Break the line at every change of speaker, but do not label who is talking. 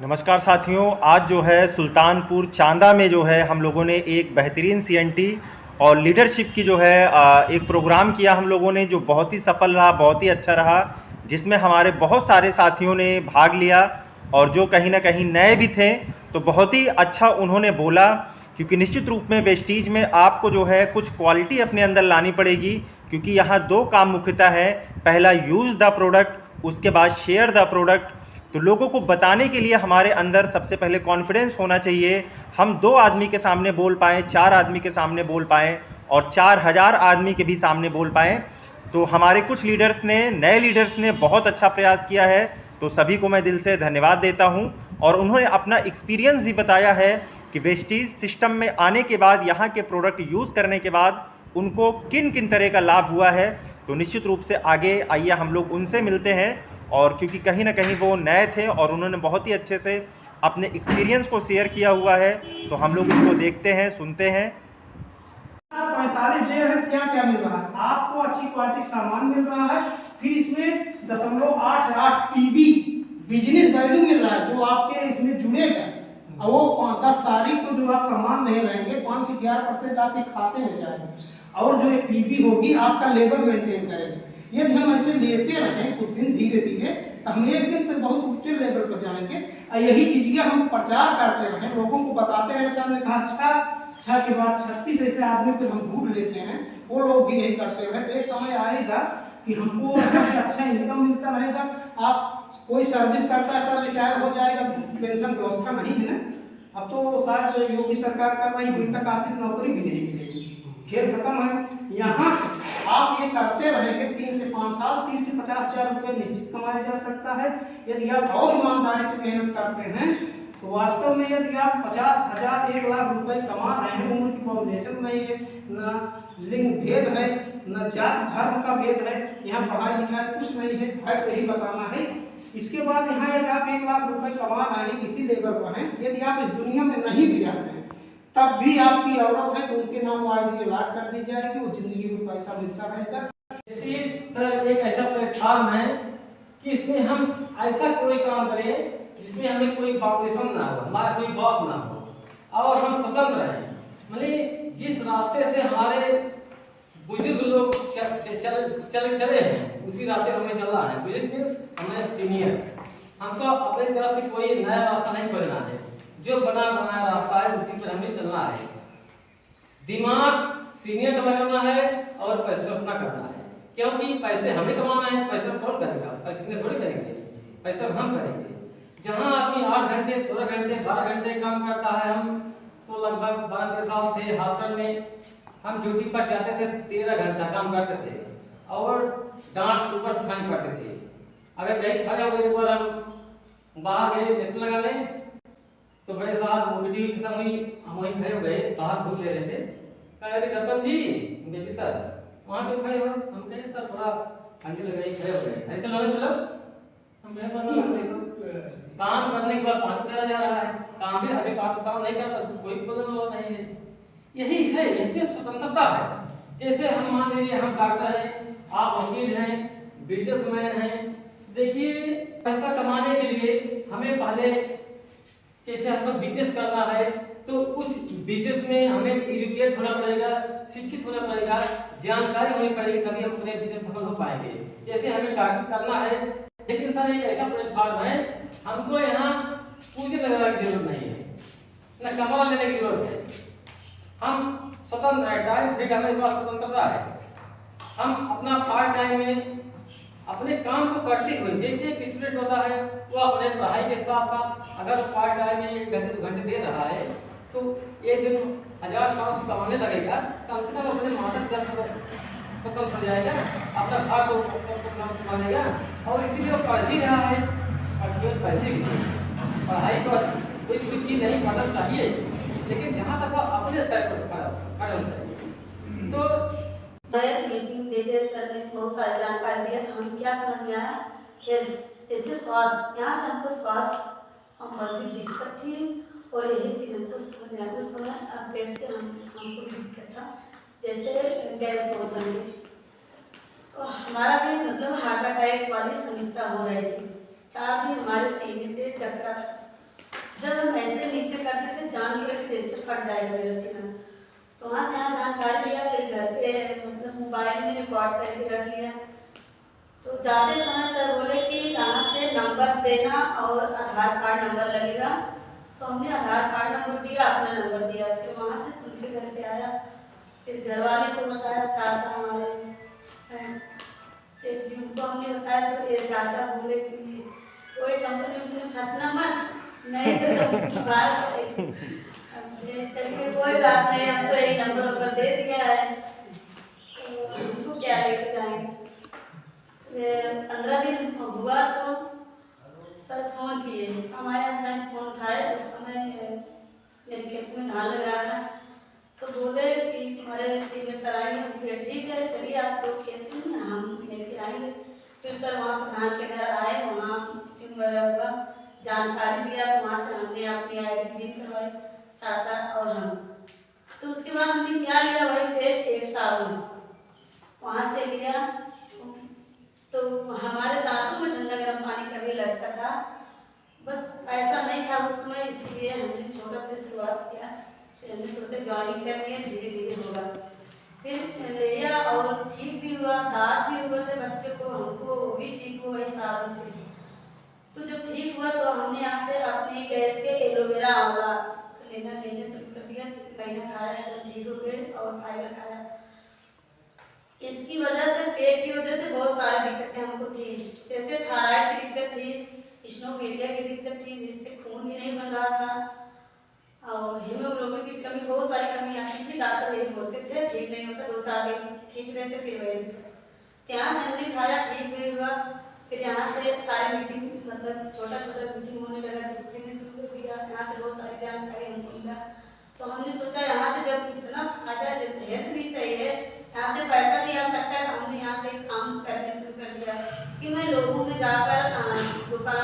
नमस्कार साथियों, आज जो है सुल्तानपुर चांदा में जो है हम लोगों ने एक बेहतरीन सीएनटी और लीडरशिप की जो है एक प्रोग्राम किया हम लोगों ने, जो बहुत ही सफल रहा, बहुत ही अच्छा रहा, जिसमें हमारे बहुत सारे साथियों ने भाग लिया और जो कहीं ना कहीं नए भी थे तो बहुत ही अच्छा उन्होंने बोला। क्योंकि निश्चित रूप में वेस्टीज में आपको जो है कुछ क्वालिटी अपने अंदर लानी पड़ेगी, क्योंकि यहाँ दो काम मुख्यतः है। पहला, यूज़ द प्रोडक्ट, उसके बाद शेयर द प्रोडक्ट। तो लोगों को बताने के लिए हमारे अंदर सबसे पहले कॉन्फिडेंस होना चाहिए। हम 2 आदमी के सामने बोल पाएँ, 4 आदमी के सामने बोल पाएँ और 4000 आदमी के भी सामने बोल पाएँ। तो हमारे कुछ लीडर्स ने, नए लीडर्स ने बहुत अच्छा प्रयास किया है, तो सभी को मैं दिल से धन्यवाद देता हूं। और उन्होंने अपना एक्सपीरियंस भी बताया है कि वेस्टीज सिस्टम में आने के बाद, यहाँ के प्रोडक्ट यूज़ करने के बाद उनको किन किन तरह का लाभ हुआ है। तो निश्चित रूप से आगे आइए हम लोग उनसे मिलते हैं, और क्योंकि कहीं ना कहीं वो नए थे और उन्होंने बहुत ही अच्छे से अपने एक्सपीरियंस को शेयर किया हुआ है, तो हम लोग इसको देखते हैं, सुनते हैं।
45 दे रहे हैं, क्या क्या मिल रहा है आपको? अच्छी क्वालिटी सामान मिल रहा है, फिर इसमें 0.88 पीबी बिजनेस वैल्यू मिल रहा है जो आपके इसमें जुड़ेगा। और वो 10 तारीख को जो आप सामान नहीं रहेंगे 5 से 11% आपके खाते में जाएंगे, और जो पीबी होगी आपका लेवल मेंटेन करेगी। यदि हम ऐसे लेते रहें कुछ दिन धीरे धीरे, तो हम एक दिन तक बहुत ऊंचे लेवल पर जाएंगे। और यही चीजें हम प्रचार करते रहें, लोगों को बताते रहे। सर ने कहा अच्छा के बाद 36 ऐसे आदमी को हम ढूंढ लेते हैं, वो लोग भी यही करते रहे। तो एक समय आएगा कि हमको अच्छा इनकम मिलता रहेगा। आप कोई सर्विस करता है, सर रिटायर हो जाएगा, पेंशन व्यवस्था नहीं है ना। अब तो शायद योगी सरकार कर रही, अभी तक आश्रित नौकरी भी नहीं मिलेगी, खेल खत्म है। यहाँ से आप ये करते रहेंगे 3 से 5 साल, 30 से 50 हजार रुपये निश्चित कमाया जा सकता है। यदि आप और ईमानदारी से मेहनत करते हैं तो वास्तव में यदि आप 50,000 1 लाख रुपए कमा रहे हैं, उम्र की बाउंडेशन नहीं है, न लिंग भेद है, न जाति धर्म का भेद है, यहाँ पढ़ाई लिखाई कुछ नहीं है, भाई को यही बताना है। इसके बाद यहाँ यदि आप 1 लाख रुपए कमा रहे हैं, किसी लेवल पर हैं, यदि आप इस दुनिया में नहीं भी जाते हैं तब भी आपकी औरत है तो उनके नाम आईडी अलॉट कर दी जाएगी, वो जिंदगी में पैसा मिलता रहेगा।
सर एक ऐसा प्लेटफॉर्म है कि इसमें हम ऐसा कोई काम करें जिसमें हमें कोई फाउंडेशन ना हो, हमारा कोई बॉस ना हो, और हम स्वतंत्र रहें। मतलब जिस रास्ते से हमारे बुजुर्ग लोग चले हैं उसी रास्ते हमें चलना है। बुजुर्ग मीन्स हमें सीनियर, हमको अपने तरफ से कोई नया रास्ता नहीं खोजना है, जो बना बनाया रास्ता है उसी पर हमें चलना है। दिमाग सीनियर का लगाना है और पैसे अपना करना है, क्योंकि पैसे हमें कमाना है। पैसा कौन करेगा? पैसे थोड़ी करेंगे, पैसा हम करेंगे। जहां आदमी 8 घंटे 16 घंटे 12 घंटे काम करता है, हम तो लगभग 12 के साल थे हास्टल में, हम ड्यूटी पर जाते थे, 13 घंटा काम करते थे और डांट ऊपर खानी पड़ते थे। अगर कहीं खड़े हो गए ऊपर, हम बाहर गए ऐसे लगाने, तो बड़े साहब ड्यूटी खत्म हुई, हम वहीं खड़े हो गए, बाहर घूम ले रहे थे। कह रहे गौतम जी, बेटी सर वहाँ पे खड़े हो। हम कहे सर थोड़ा घंटे लग गए, खड़े हो गए। अरे चलो चलो, हम काम करने के बाद पानी फेरा जा रहा है, काम भी अभी काम नहीं करता तो कोई बोलने वाला नहीं है। यही है, इसमें स्वतंत्रता है। जैसे हम मान लीजिए हम डॉक्टर हैं, आप वकील हैं, बिजनेसमैन हैं। देखिए पैसा कमाने के लिए हमें पहले जैसे हमको बिजनेस करना है तो उस बिजनेस में हमें एजुकेट होना पड़ेगा, शिक्षित होना पड़ेगा, जानकारी होनी पड़ेगी, तभी हम पूरे बिजनेस सफल हो पाएंगे। जैसे हमें डॉक्टर करना है, लेकिन सर एक ऐसा प्लेटफॉर्म है, हमको यहाँ पूंजी लगाने की जरूरत नहीं है, न कमरा लेने की जरूरत है। हम स्वतंत्र है, टाइम फ्रीडम हमारे पास स्वतंत्रता है। हम अपना पार्ट टाइम में अपने काम को करते हुए, जैसे एक स्टूडेंट होता है वो अपने पढ़ाई के साथ साथ अगर पार्ट टाइम में 1 घंटे 2 घंटे दे रहा है तो एक दिन 1000-500 कमाने लगेगा, कम से कम अपने माता पिता से स्वतंत्र हो जाएगा, अपना भाग को कमा लेगा। और इसीलिए वो पढ़ भी रहा है और केवल पैसे की पढ़ाई को कोई बुरी चीज नहीं, पढ़ना चाहिए, लेकिन जहाँ तक वो अपने पैर पर खड़ा होना चाहिए। तो
मीटिंग देते सर ने बहुत सारी जानकारी दिया, तो हमें क्या समझ में आया, हेल्थ जैसे स्वास्थ्य, यहाँ से हमको स्वास्थ्य संबंधित दिक्कत थी और यही चीज़ हमको समझ में आया। उस समय अपडेट से हमको दिक्कत था, जैसे गैस बहुत बन गई, तो हमारा भी मतलब हार्ट अटैक वाली समस्या हो रही थी। 4 दिन हमारे सीने पे चक्कर जान लिया कि जैसे फट जाएगा मेरा सीना। तो वहाँ से यहाँ जानकारी लिया, फिर घर पे मतलब मोबाइल में रिकॉर्ड करके रख लिया। तो जाते समय सर बोले कि यहाँ से नंबर देना और आधार कार्ड नंबर लगेगा। तो हमने आधार कार्ड नंबर दिया, अपना नंबर दिया, फिर वहाँ से सुन के घर पे आया। फिर घर वाले को बताया, चाचा हमारे सेठ जी, उनको हमने बताया। तो ये चाचा बोले कि कोई कंपनी में फंसना मत, नहीं तो बाहर चलिए कोई बात नहीं, हम तो यही नंबर ऊपर दे दिया है, तो उनको क्या लेके जाएंगे। 15 दिन हुआ तो सर फोन किए, हमारे हस्बैंड फोन उठाए। उस समय मेरे खेत में धान लग रहा था। तो बोले कि तुम्हारे सीनियर सर आएंगे। हम कहे ठीक है, चलिए आप लोग खेत में, हम लेके आएंगे। फिर सर वहाँ प्रधान के घर आए, वहाँ मीटिंग वगैरह हुआ, जानकारी दिया। वहाँ से हमने अपनी ID प्रिंट करवाई, चाचा और हम। तो उसके बाद हमने क्या लिया, वही पेस्ट 1 साबुन वहाँ से लिया। तो हमारे दांतों में ठंडा गर्म पानी कभी लगता था, बस ऐसा नहीं था उस समय, इसलिए हमने छोटा से शुरुआत किया। फिर हमने सोचा ज्वाइनिंग करनी है, धीरे धीरे होगा। फिर लिया और ठीक भी हुआ, दांत भी हुए थे बच्चे को, हमको वो भी ठीक हुआ इस साबुन से। तो जब ठीक हुआ तो हमने यहाँ से अपनी गैस के एलोवेरा आंवला लेने शुरू कर दिया। 3 महीना खाया, एकदम ठीक हो गए और फाइबर खाया। इसकी वजह से, पेट की वजह से बहुत सारी दिक्कतें हमको थी, जैसे थायराइड की दिक्कत थी, स्नोफिलिया की दिक्कत थी, जिससे खून भी नहीं बन रहा था, और हीमोग्लोबिन की कमी, बहुत सारी कमी आती थी। डॉक्टर यही बोलते थे ठीक नहीं होता, 2-4 दिन ठीक रहते फिर वही। यहाँ से हमने खाया, ठीक भी हुआ। फिर यहाँ से सारी मीटिंग, मतलब छोटा छोटा मीटिंग होने लगा, दिखने शुरू कर दिया। यहाँ से बहुत सारी जानकारी हमको मिला। तो हमने सोचा यहाँ से जब इतना फायदा है, जब हेल्थ भी सही है, यहाँ से पैसा भी आ सकता है, तो हमने यहाँ से काम करने शुरू कर दिया कि मैं लोगों में जाकर